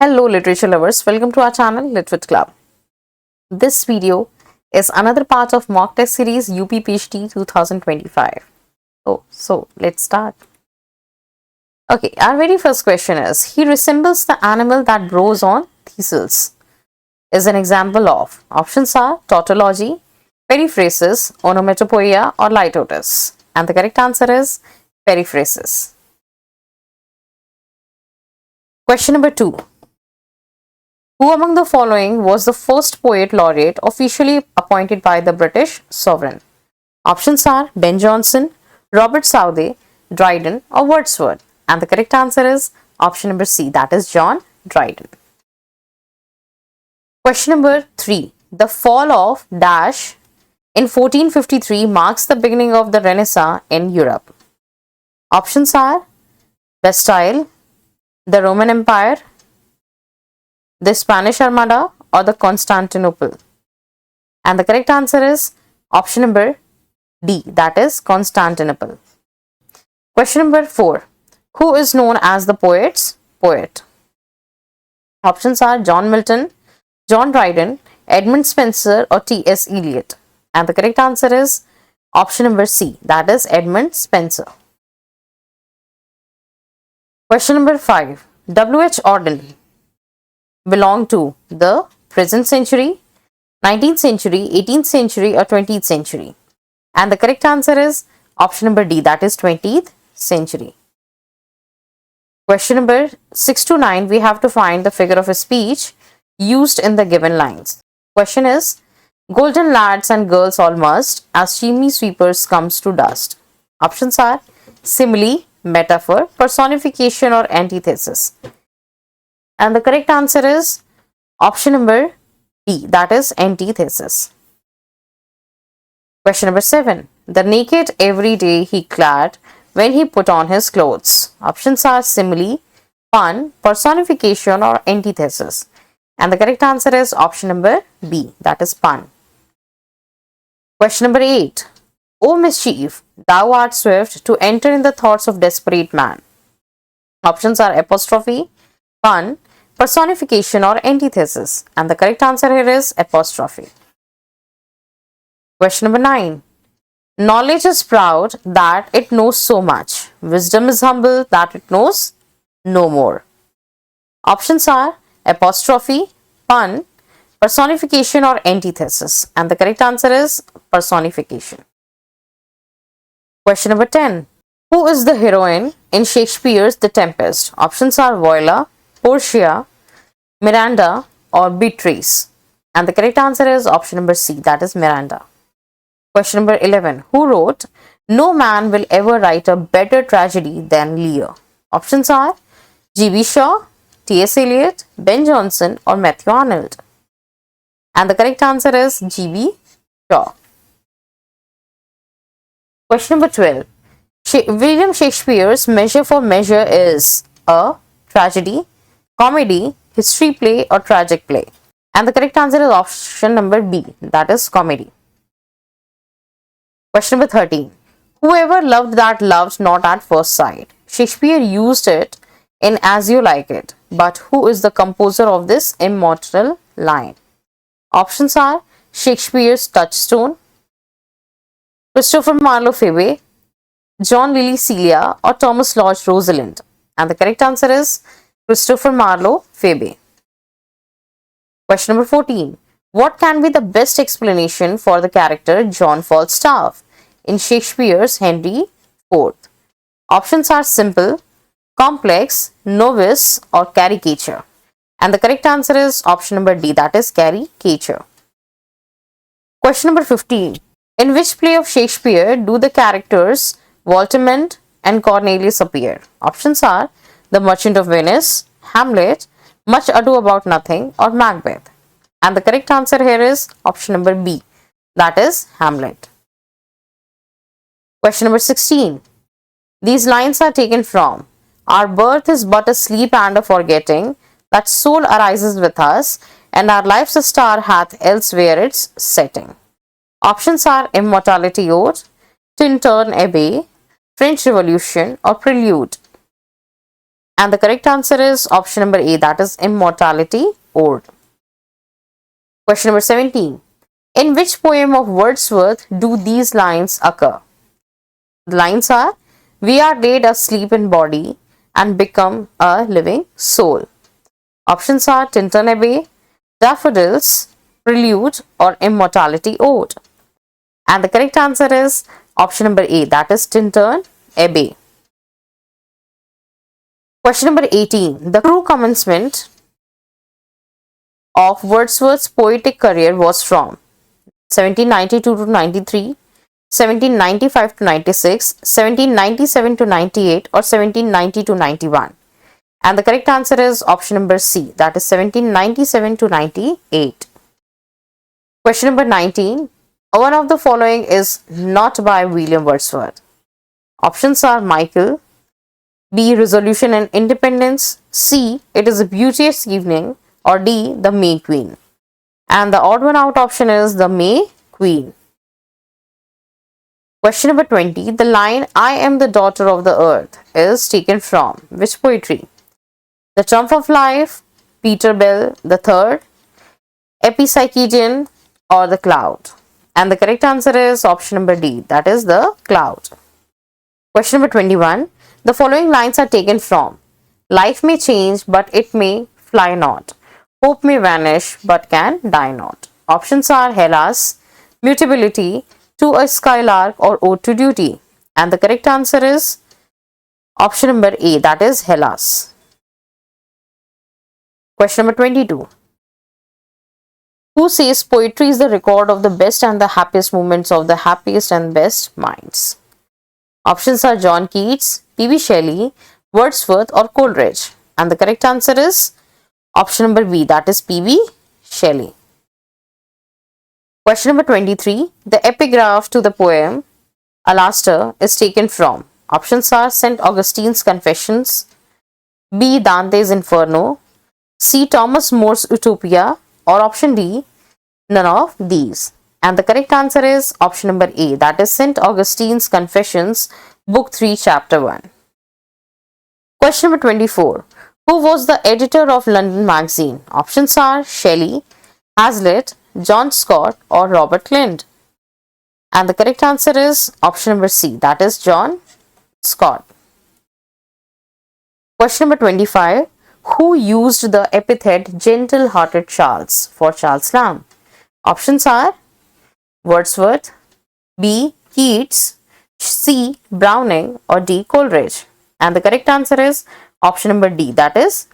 Hello literature lovers, welcome to our channel Lit Club. This video is another part of mock test series UP PhD 2025. So let's start. Okay, our very first question is, he resembles the animal that grows on thistles. Is an example of, options are tautology, periphrasis, onomatopoeia or litotes. And the correct answer is periphrasis. Question number 2. Who among the following was the first poet laureate officially appointed by the British sovereign? Options are Ben Jonson, Robert Southey, Dryden or Wordsworth. And the correct answer is option number C, that is John Dryden. Question number 3. The fall of Dash in 1453 marks the beginning of the Renaissance in Europe. Options are Bastille, the Roman Empire, the Spanish Armada or the Constantinople. And the correct answer is option number D, that is Constantinople. Question number 4. Who is known as the poet's poet? Options are John Milton, John Dryden, Edmund Spenser or T.S. Eliot. And the correct answer is option number C, that is Edmund Spenser. Question number 5. W.H. Auden belong to the present century, 19th century, 18th century or 20th century? And the correct answer is option number D, that is 20th century. Question number 6 to 9, we have to find the figure of a speech used in the given lines. Question is, golden lads and girls all must, as chimney sweepers comes to dust. Options are simile, metaphor, personification or antithesis. And the correct answer is option number D, that is antithesis. Question number 7. The naked every day he clad when he put on his clothes. Options are simile, pun, personification or antithesis. And the correct answer is option number B, that is pun. Question number 8. O mischief, thou art swift to enter in the thoughts of desperate man. Options are apostrophe, pun, personification or antithesis. And the correct answer here is apostrophe. Question number 9. Knowledge is proud that it knows so much. Wisdom is humble that it knows no more. Options are apostrophe, pun, personification or antithesis. And the correct answer is personification. Question number 10. Who is the heroine in Shakespeare's The Tempest? Options are Viola, Portia, Miranda or Beatrice. And the correct answer is option number C, that is Miranda. Question number 11. Who wrote, no man will ever write a better tragedy than Lear? Options are G.B. Shaw, T.S. Eliot, Ben Jonson or Matthew Arnold. And the correct answer is G.B. Shaw. Question number 12. William Shakespeare's measure for measure is a tragedy, comedy, history play or tragic play. And the correct answer is option number B, that is comedy. Question number 13. Whoever loved that loved not at first sight. Shakespeare used it in As You Like It. But who is the composer of this immortal line? Options are Shakespeare's Touchstone, Christopher Marlowe Febey, John Lilly Celia or Thomas Lodge Rosalind. And the correct answer is Christopher Marlowe Febey. Question number 14. What can be the best explanation for the character John Falstaff in Shakespeare's Henry IV? Options are simple, complex, novice or caricature. And the correct answer is option number D, that is caricature. Question number 15. In which play of Shakespeare do the characters Voltimand and Cornelius appear? Options are The Merchant of Venice, Hamlet, Much Ado About Nothing or Macbeth. And the correct answer here is option number B, that is Hamlet. Question number 16. These lines are taken from, our birth is but a sleep and a forgetting, that soul arises with us, and our life's a star hath elsewhere its setting. Options are Immortality Ode, Tintern Abbey, French Revolution or Prelude. And the correct answer is option number A, that is Immortality Ode. Question number 17. In which poem of Wordsworth do these lines occur? The lines are, we are laid asleep in body and become a living soul. Options are Tintern Abbey, Daffodils, Prelude, or Immortality Ode. And the correct answer is option number A, that is Tintern Abbey. Question number 18. The true commencement of Wordsworth's poetic career was from 1792 to 93, 1795 to 96, 1797 to 98, or 1790 to 91. And the correct answer is option number C, that is 1797 to 98. Question number 19. One of the following is not by William Wordsworth. Options are Michael, B. Resolution and Independence, C. It is a Beauteous Evening, or D. The May Queen. And the odd one out option is the May Queen. Question number 20. The line, I am the daughter of the earth, is taken from which poetry? The Trump of Life, Peter Bell the Third, Epipsychidion, or the Cloud? And the correct answer is option number D, that is the Cloud. Question number 21. The following lines are taken from Life may change, but it may fly not. Hope may vanish, but can die not. Options are Hellas, Mutability, To a Skylark, or Ode to Duty. And the correct answer is option number A, that is Hellas. Question number 22. Who says poetry is the record of the best and the happiest moments of the happiest and best minds? Options are John Keats, P.B. Shelley, Wordsworth, or Coleridge. And the correct answer is option number B, that is P.B. Shelley. Question number 23. The epigraph to the poem Alastor is taken from. Options are St. Augustine's Confessions, B. Dante's Inferno, C. Thomas More's Utopia, or option D, none of these. And the correct answer is option number A, that is St. Augustine's Confessions, Book 3, Chapter 1. Question number 24. Who was the editor of London Magazine? Options are Shelley, Hazlitt, John Scott, or Robert Lind. And the correct answer is option number C, that is John Scott. Question number 25. Who used the epithet gentle-hearted Charles for Charles Lamb? Options are Wordsworth, B. Keats, C. Browning, or D. Coleridge. And the correct answer is option number D, that is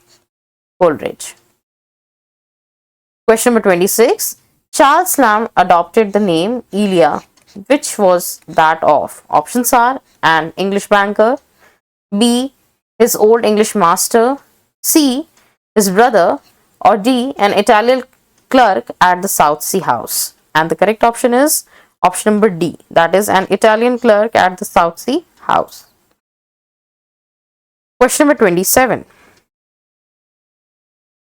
Coleridge. Question number 26. Charles Lamb adopted the name Elia. Which was that of? Options are an English banker, B. his old English master, C. his brother, or D. an Italian clerk at the South Sea House. And the correct option is option number D, that is an Italian clerk at the South Sea House. Question number 27.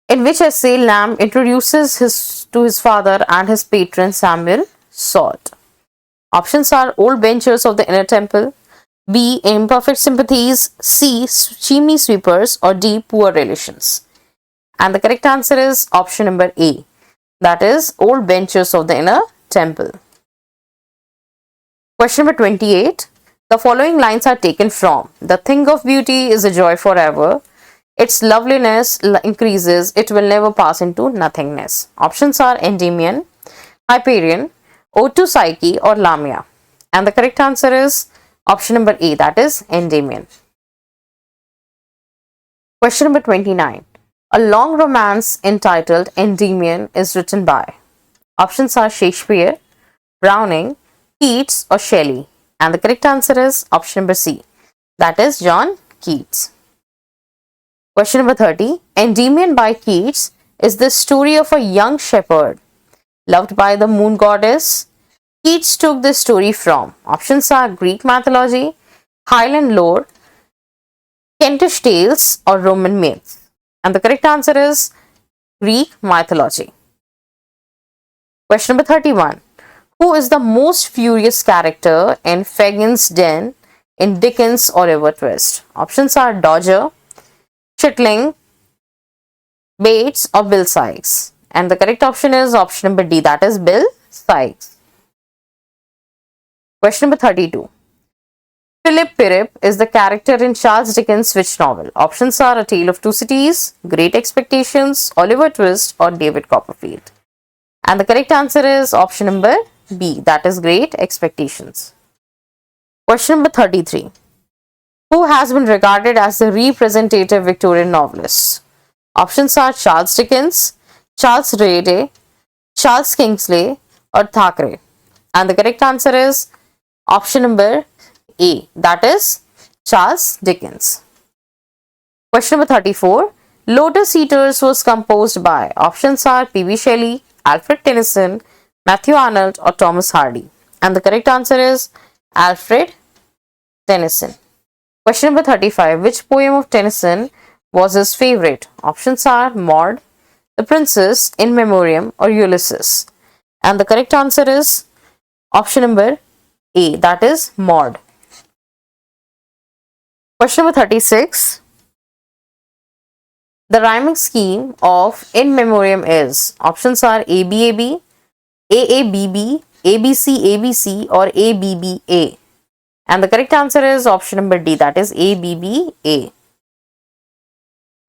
In which essay Lamb introduces to his father and his patron Samuel Salt? Options are Old Benchers of the Inner Temple, B. Imperfect Sympathies, C. Chimney Sweepers, or D. Poor Relations. And the correct answer is option number A, that is Old Benchers of the Inner Temple. Question number 28. The following lines are taken from The thing of beauty is a joy forever. Its loveliness increases, it will never pass into nothingness. Options are Endymion, Hyperion, Ode to Psyche, or Lamia. And the correct answer is option number A, that is Endymion. Question number 29. A long romance entitled Endymion is written by. Options are Shakespeare, Browning, Keats, or Shelley. And the correct answer is option number C, that is John Keats. Question number 30. Endymion by Keats is the story of a young shepherd loved by the moon goddess. Keats took this story from. Options are Greek mythology, Highland lore, Kentish tales, or Roman myths. And the correct answer is Greek mythology. Question number 31. Who is the most furious character in Fagin's Den in Dickens' Oliver Twist? Options are Dodger, Chitling, Bates, or Bill Sikes? And the correct option is option number D, that is Bill Sikes. Question number 32. Philip Pirrip is the character in Charles Dickens' which novel? Options are A Tale of Two Cities, Great Expectations, Oliver Twist, or David Copperfield. And the correct answer is option number B, that is Great Expectations. Question number 33. Who has been regarded as the representative Victorian novelist? Options are Charles Dickens, Charles Rayday, Charles Kingsley, or Thackeray. And the correct answer is option number A, that is Charles Dickens. Question number 34. Lotus Eaters was composed by, options are P.B. Shelley, Alfred Tennyson, Matthew Arnold, or Thomas Hardy. And the correct answer is Alfred Tennyson. Question number 35. Which poem of Tennyson was his favorite? Options are Maud, The Princess, In Memoriam, or Ulysses. And the correct answer is option number A, that is Maud. Question number 36. The rhyming scheme of In Memoriam is, options are ABAB, AABB, ABC ABC, or ABBA. And the correct answer is option number D, that is ABBA.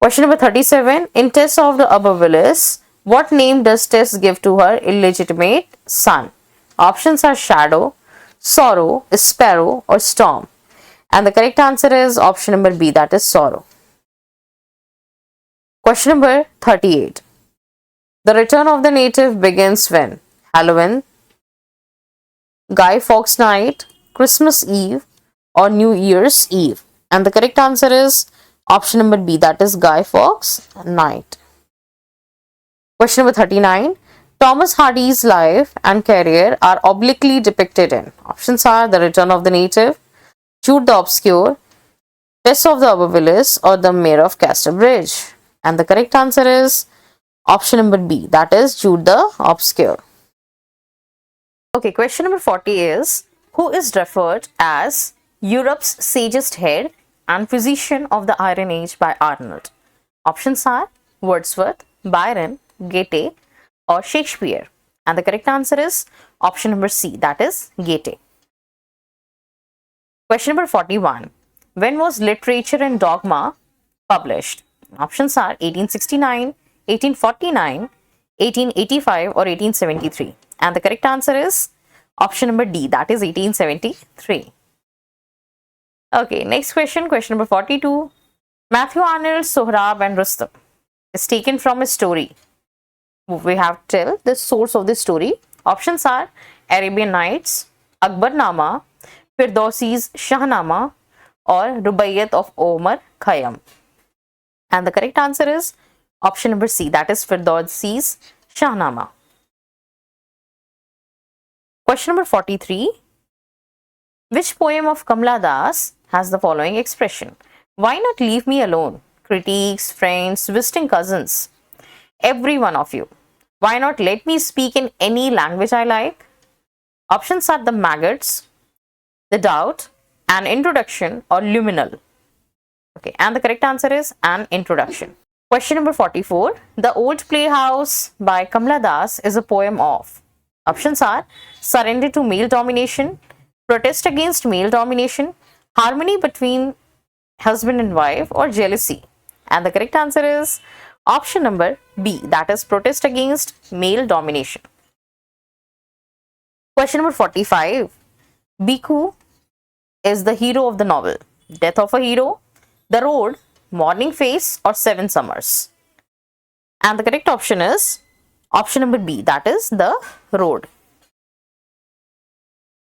Question number 37. In Tess of the Abervillies, what name does Tess give to her illegitimate son? Options are Shadow, Sorrow, Sparrow, or Storm. And the correct answer is option number B, that is Sorrow. Question number 38. The Return of the Native begins when? Halloween, Guy Fawkes Night, Christmas Eve, or New Year's Eve. And the correct answer is option number B, that is Guy Fawkes Night. Question number 39. Thomas Hardy's life and career are obliquely depicted in. Options are The Return of the Native, Jude the Obscure, Tess of the Abervillies, or The Mayor of Casterbridge. And the correct answer is option number B, that is Jude the Obscure. Okay, question number 40 is, who is referred as Europe's sagest head and physician of the Iron Age by Arnold? Options are Wordsworth, Byron, Goethe, or Shakespeare. And the correct answer is option number C, that is Goethe. Question number 41. When was Literature and Dogma published? Options are 1869, 1849, 1885, or 1873. And the correct answer is option number D, that is 1873. Okay, next question, question number 42. Matthew Arnold's Sohrab and Rustam is taken from a story. We have to tell the source of this story. Options are Arabian Nights, Akbarnama, Firdausi's Shahnama, or Rubaiyat of Omar Khayyam. And the correct answer is option number C, that is Firdausi's Shahnama. Question number 43. Which poem of Kamala Das has the following expression? Why not leave me alone? Critics, friends, visiting cousins, every one of you. Why not let me speak in any language I like? Options are The Maggots, The Doubt, An Introduction, or Luminal. Okay, and the correct answer is An Introduction. Question number 44. The Old Playhouse by Kamala Das is a poem of. Options are Surrender to Male Domination, Protest Against Male Domination, Harmony Between Husband and Wife, or Jealousy. And the correct answer is option number B, that is Protest Against Male Domination. Question number 45. Bhikkhu is the hero of the novel Death of a Hero, The Road, Morning Face, or Seven Summers. And the correct option is option number B, that is The Road.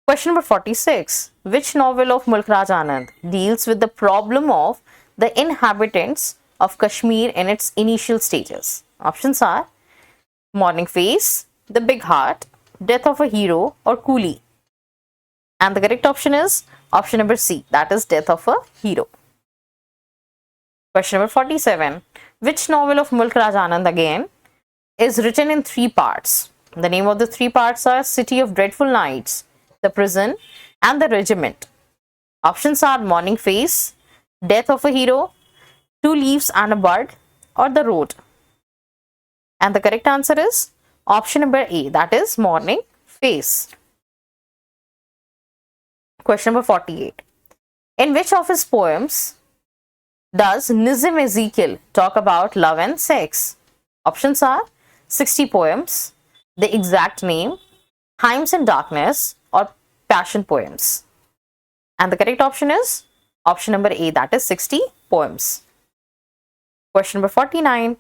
Question number 46. Which novel of Mulk Raj Anand deals with the problem of the inhabitants of Kashmir in its initial stages? Options are Morning Face, The Big Heart, Death of a Hero, or Coolie. And the correct option is option number C, that is Death of a Hero. Question number 47. Which novel of Mulk Raj Anand again is written in 3 parts? The name of the 3 parts are City of Dreadful Nights, The Prison, and The Regiment. Options are Morning Face, Death of a Hero, Two leaves and a bud, or the road? And the correct answer is option number A, that is morning face. Question number 48. In which of his poems does Nizam Ezekiel talk about love and sex? Options are 60 poems, the exact name, Hymns in Darkness, or passion poems. And the correct option is option number A, that is 60 poems. Question number 49.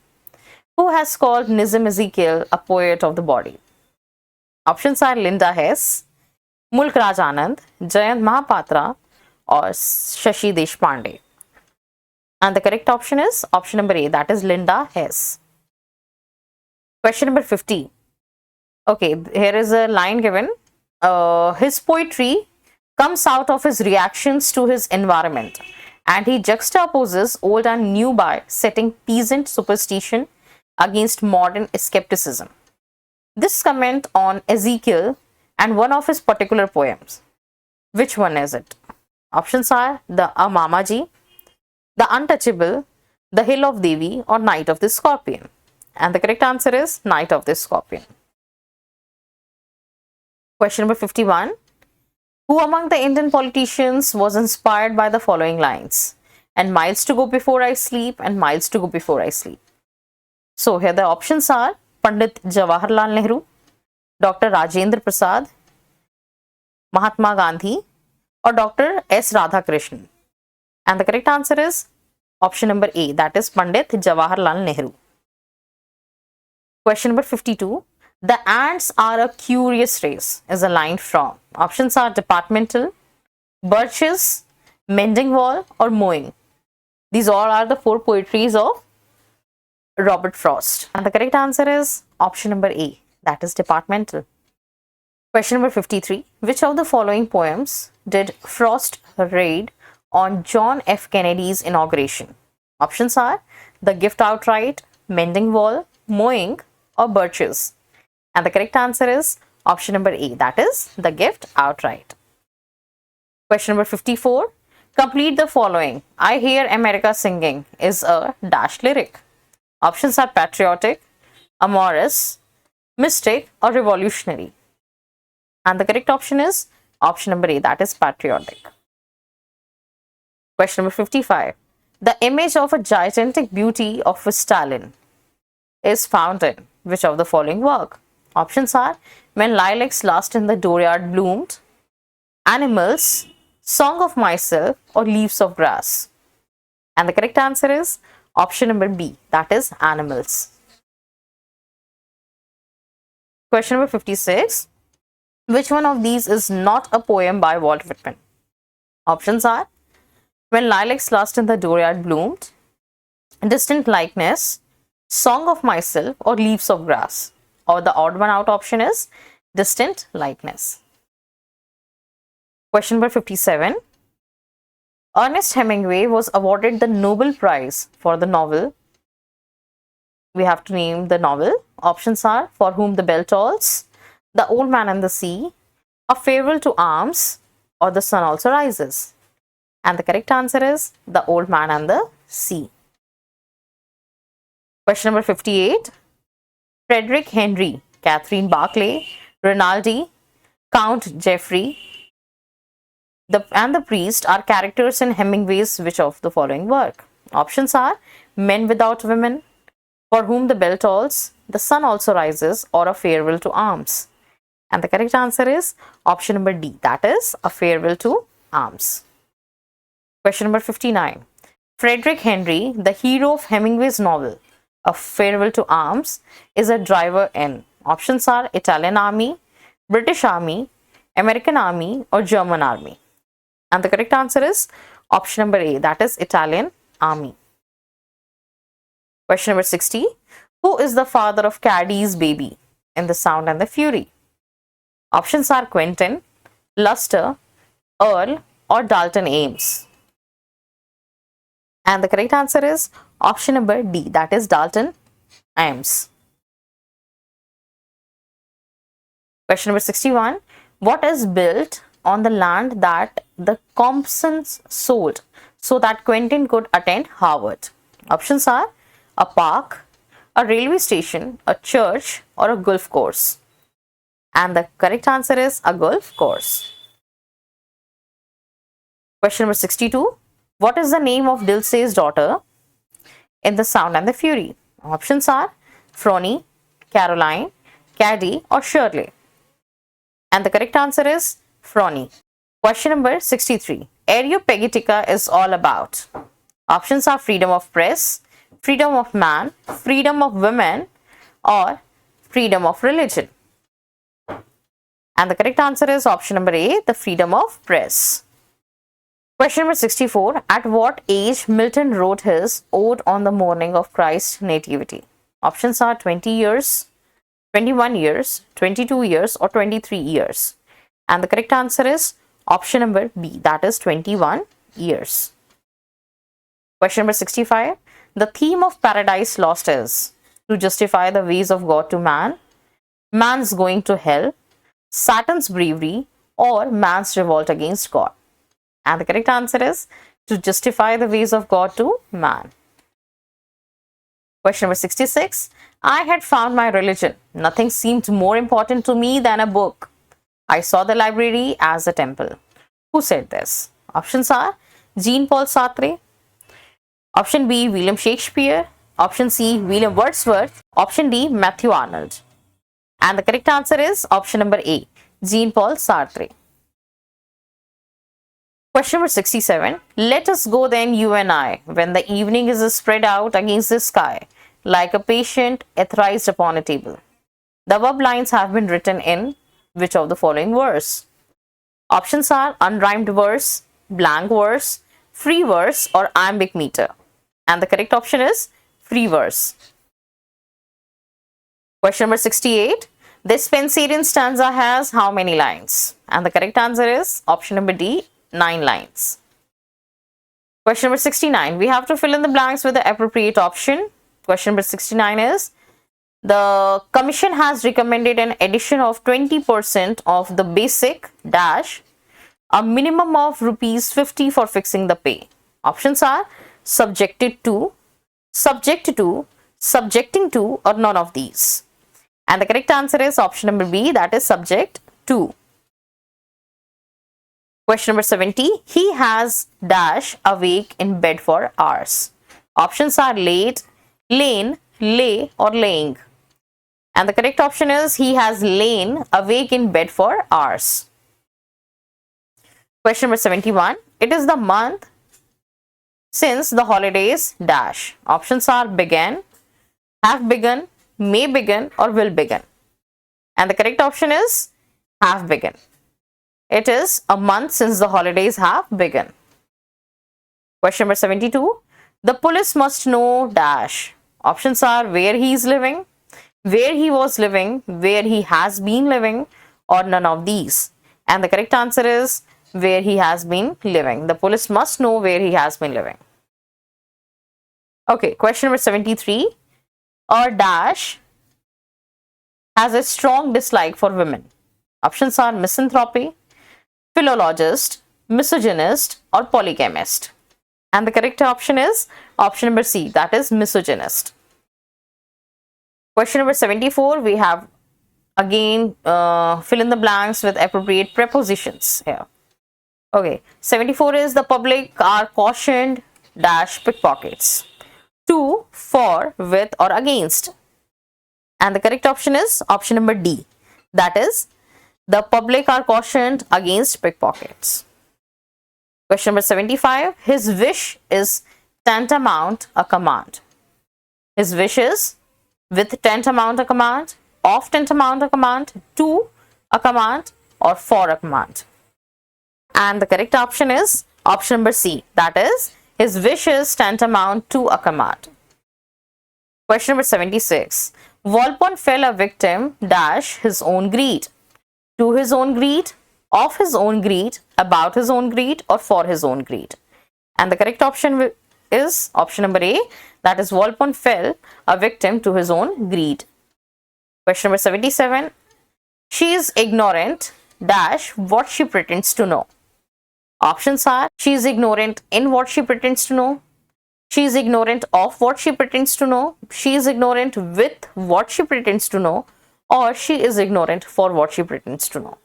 Who has called Nizam Ezekiel a poet of the body? Options are Linda Hess, Mulk Raj Anand, Jayant Mahapatra, or Shashi Deshpande. And the correct option is option number A, that is Linda Hess. Question number 50. Okay, here is a line given. His poetry comes out of his reactions to his environment, and he juxtaposes old and new by setting peasant superstition against modern skepticism. This comment on Ezekiel and one of his particular poems. Which one is it? Options are the Amamaji, the Untouchable, the Hill of Devi, or Night of the Scorpion. And the correct answer is Night of the Scorpion. Question number 51. Who among the Indian politicians was inspired by the following lines? And miles to go before I sleep, and miles to go before I sleep. So here the options are Pandit Jawaharlal Nehru, Dr. Rajendra Prasad, Mahatma Gandhi, or Dr. S. Radhakrishnan. And the correct answer is option number A, that is Pandit Jawaharlal Nehru. Question number 52. The ants are a curious race is a line from. Options are departmental, birches, mending wall, or mowing. These all are the four poetries of Robert Frost. And the correct answer is option number A, that is departmental. Question number 53. Which of the following poems did Frost read on John F. Kennedy's inauguration? Options are The Gift Outright, Mending Wall, Mowing, or Birches. And the correct answer is option number A, that is The Gift Outright. Question number 54. Complete the following. I Hear America Singing is a dash lyric. Options are patriotic, amorous, mystic, or revolutionary. And the correct option is option number A, that is patriotic. Question number 55. The image of a gigantic beauty of Stalin is found in which of the following work? Options are When Lilacs Last in the Dooryard Bloomed, Animals, Song of Myself, or Leaves of Grass. And the correct answer is option number B, that is Animals. Question number 56. Which one of these is not a poem by Walt Whitman? Options are When Lilacs Last in the Dooryard Bloomed, Distant Likeness, Song of Myself, or Leaves of Grass. Or the odd one out option is Distant Likeness. Question number 57. Ernest Hemingway was awarded the Nobel Prize for the novel. We have to name the novel. Options are For Whom the Bell Tolls, The Old Man and the Sea, A Farewell to Arms, or The Sun Also Rises. And the correct answer is The Old Man and the Sea. Question number 58. Frederick Henry, Catherine Barclay, Rinaldi, Count Geoffrey, and the priest are characters in Hemingway's which of the following work? Options are Men Without Women, For Whom the Bell Tolls, The Sun Also Rises, or A Farewell to Arms. And the correct answer is option number D, that is A Farewell to Arms. Question number 59. Frederick Henry, the hero of Hemingway's novel A Farewell to Arms, is a driver in. Options are Italian Army, British Army, American Army, or German Army. And the correct answer is option number A, that is Italian Army. Question number 60. Who is the father of Caddy's baby in The Sound and the Fury? Options are Quentin, Luster, Earl, or Dalton Ames. And the correct answer is option number D, that is Dalton Ames. Question number 61. What is built on the land that the Compsons sold so that Quentin could attend Harvard? Options are a park, a railway station, a church, or a golf course. And the correct answer is a golf course. Question number 62. What is the name of Dilsey's daughter in The Sound and the Fury? Options are Fronnie, Caroline, Caddy, or Shirley. And the correct answer is Fronnie. Question number 63. Areopagitica is all about. Options are freedom of press, freedom of man, freedom of women, or freedom of religion. And the correct answer is option number A, the freedom of press. Question number 64. At what age Milton wrote his Ode on the Morning of Christ's Nativity? Options are 20 years, 21 years, 22 years, or 23 years. And the correct answer is option number B, that is 21 years. Question number 65. The theme of Paradise Lost is to justify the ways of God to man, man's going to hell, Satan's bravery, or man's revolt against God. And the correct answer is to justify the ways of God to man. Question number 66. I had found my religion. Nothing seemed more important to me than a book. I saw the library as a temple. Who said this? Options are Jean-Paul Sartre, option B, William Shakespeare, option C, William Wordsworth, option D, Matthew Arnold. And the correct answer is option number A, Jean-Paul Sartre. Question number 67. Let us go then, you and I, when the evening is spread out against the sky, like a patient etherized upon a table. The above lines have been written in which of the following verse? Options are unrhymed verse, blank verse, free verse, or iambic meter. And the correct option is free verse. Question number 68. This Spenserian stanza has how many lines? And the correct answer is option number D, 9 lines. Question number 69. We have to fill in the blanks with the appropriate option. Question number 69 is, the commission has recommended an addition of 20% of the basic dash, a minimum of rupees 50 for fixing the pay. Options are subjected to, subject to, subjecting to, or none of these. And the correct answer is option number B, that is subject to. Question number 70. He has dash awake in bed for hours. Options are late, lain, lay, or laying. And the correct option is he has lain awake in bed for hours. Question number 71. It is the month since the holidays dash. Options are began, have begun, may begin, or will begin. And the correct option is have begun. It is a month since the holidays have begun. Question number 72. The police must know dash. Options are where he is living, where he was living, where he has been living, or none of these. And the correct answer is where he has been living. The police must know where he has been living. Okay, question number 73. Or dash has a strong dislike for women. Options are misanthropy, philologist, misogynist, or polygamist. And the correct option is option number C, that is misogynist. Question number 74, we have again fill in the blanks with appropriate prepositions here. Okay, 74 is the public are cautioned dash pickpockets. To, for, with, or against. And the correct option is option number D, that is the public are cautioned against pickpockets. Question number 75. His wish is tantamount a command. His wish is with tantamount a command, of tantamount a command, to a command, or for a command. And the correct option is option number C, that is his wish is tantamount to a command. Question number 76. Volpone fell a victim dash his own greed. To his own greed, of his own greed, about his own greed, or for his own greed. And the correct option is option number A, that is Volpone fell a victim to his own greed. Question number 77. She is ignorant dash what she pretends to know. Options are she is ignorant in what she pretends to know, She is ignorant of what she pretends to know. She is ignorant with what she pretends to know. Or she is ignorant for what she pretends to know.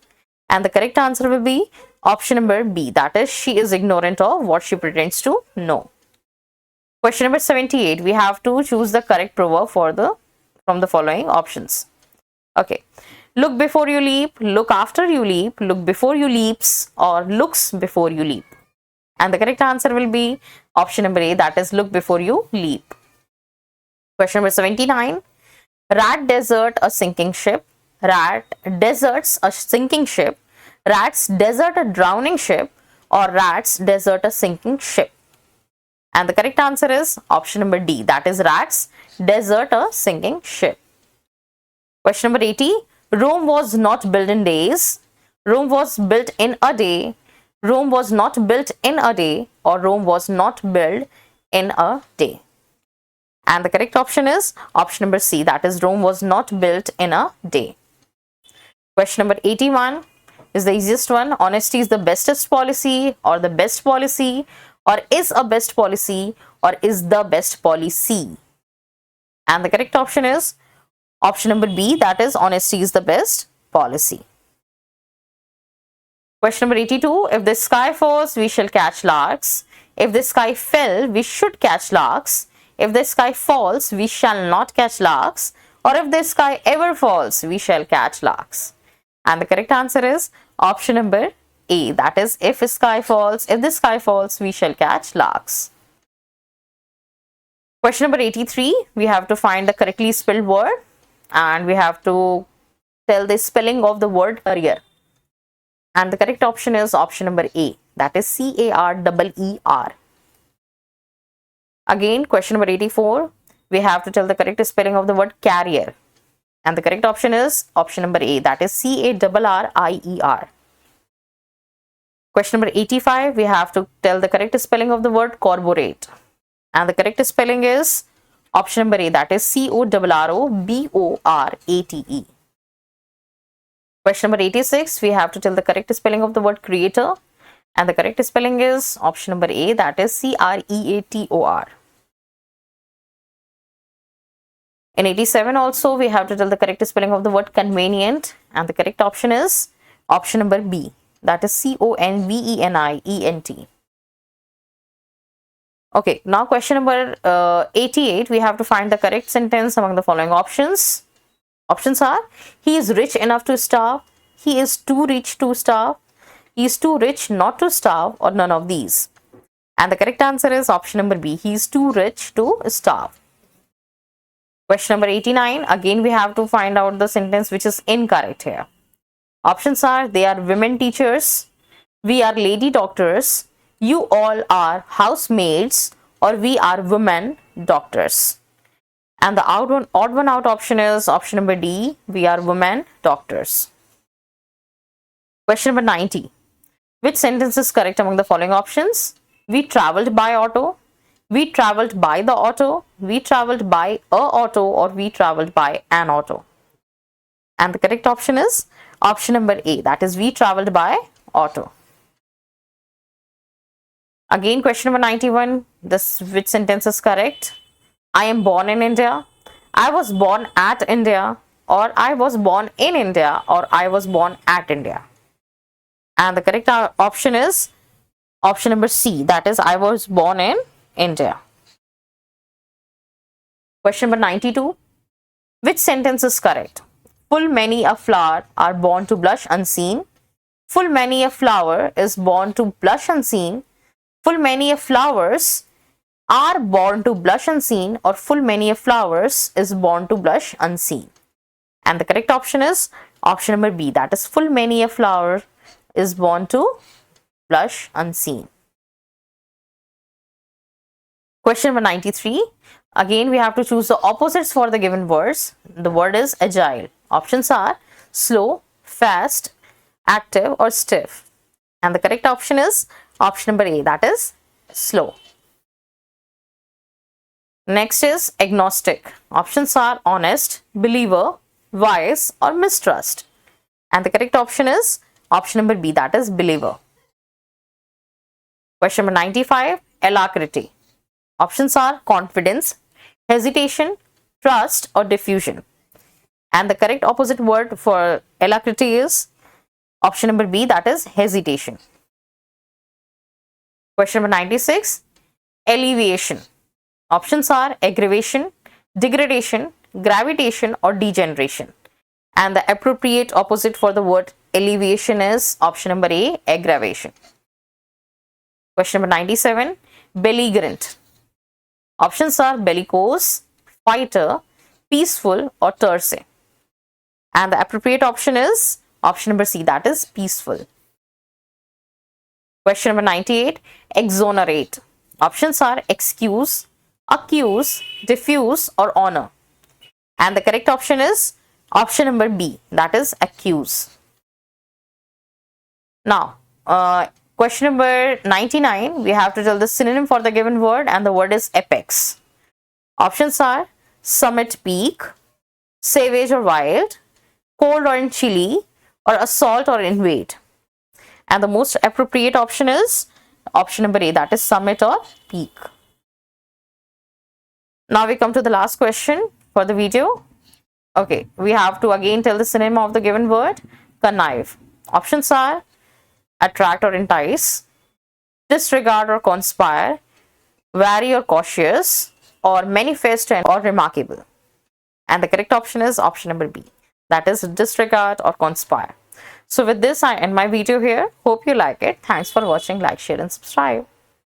And the correct answer will be option number B. That is, she is ignorant of what she pretends to know. Question number 78. We have to choose the correct proverb from the following options. Okay. Look before you leap, look after you leap, look before you leaps, or looks before you leap. And the correct answer will be option number A, that is, look before you leap. Question number 79. Rat desert a sinking ship. Rat deserts a sinking ship. Rats desert a drowning ship, or rats desert a sinking ship. And the correct answer is option number D, that is, rats desert a sinking ship. Question number 80. Rome was not built in days. Rome was built in a day. Rome was not built in a day, or Rome was not built in a day. And the correct option is option number C, that is, Rome was not built in a day. Question number 81 is the easiest one. Honesty is the bestest policy, or the best policy, or is a best policy, or is the best policy. And the correct option is option number B, that is, honesty is the best policy. Question number 82. If the sky falls, we shall catch larks. If the sky fell, we should catch larks. If the sky falls, we shall not catch larks. Or if the sky ever falls, we shall catch larks. And the correct answer is option number A, that is, if the sky falls, we shall catch larks. Question number 83. We have to find the correctly spelled word, and we have to tell the spelling of the word career. And the correct option is option number A, that is, CAREER. Again, question number 84. We have to tell the correct spelling of the word carrier. And the correct option is option number A, that is, CARRIER. Question number 85. We have to tell the correct spelling of the word corroborate. And the correct spelling is option number A, that is, CORROBORATE. Question number 86. We have to tell the correct spelling of the word creator. And the correct spelling is option number A, that is, CREATOR. In 87 also, we have to tell the correct spelling of the word convenient, and the correct option is option number B, that is, CONVENIENT. Okay, now question number 88, we have to find the correct sentence among the following options. Options are: he is rich enough to starve, he is too rich to starve, he is too rich not to starve, or none of these. And the correct answer is option number B, he is too rich to starve. Question number 89. Again, we have to find out the sentence which is incorrect here. Options are: they are women teachers, we are lady doctors, you all are housemaids, or we are women doctors. And the odd one out option is option number D, we are women doctors. Question number 90. Which sentence is correct among the following options? We traveled by auto, we traveled by the auto, we traveled by a auto, or we traveled by an auto. And the correct option is option number A, that is, we traveled by auto. Again, question number 91. Which sentence is correct? I am born in India, I was born at India, or I was born in India, or I was born at India. And the correct option is option number C, that is, I was born in India. Question number 92. Which sentence is correct? Full many a flower are born to blush unseen. Full many a flower is born to blush unseen. Full many a flowers are born to blush unseen, or full many a flowers is born to blush unseen. And the correct option is option number B, that is, full many a flower is born to blush unseen. Question number 93. Again, we have to choose the opposites for the given words. The word is agile. Options are slow, fast, active, or stiff. And the correct option is option number A, that is, slow. Next is agnostic. Options are honest, believer, wise, or mistrust. And the correct option is option number B, that is, believer. Question number 95. Alacrity. Options are confidence, hesitation, trust, or diffusion. And the correct opposite word for alacrity is option number B, that is hesitation. Question number 96, alleviation. Options are aggravation, degradation, gravitation, or degeneration. And the appropriate opposite for the word alleviation is option number A, aggravation. Question number 97, belligerent. Options are bellicose, fighter, peaceful, or terse. And the appropriate option is option number C, that is peaceful. Question number 98, exonerate. Options are excuse, accuse, diffuse, or honor. And the correct option is option number B, that is accuse. Now, question number 99, we have to tell the synonym for the given word, and the word is apex. Options are summit, peak, savage or wild, cold or chilly, or assault or invade. And the most appropriate option is option number A, that is summit or peak. Now we come to the last question for the video. Okay, we have to again tell the synonym of the given word, connive. Options are attract or entice, disregard or conspire, wary or cautious, or manifest or remarkable. And the correct option is option number B, that is disregard or conspire. So with this, I end my video here. Hope you like it. Thanks for watching. Like, share, and subscribe.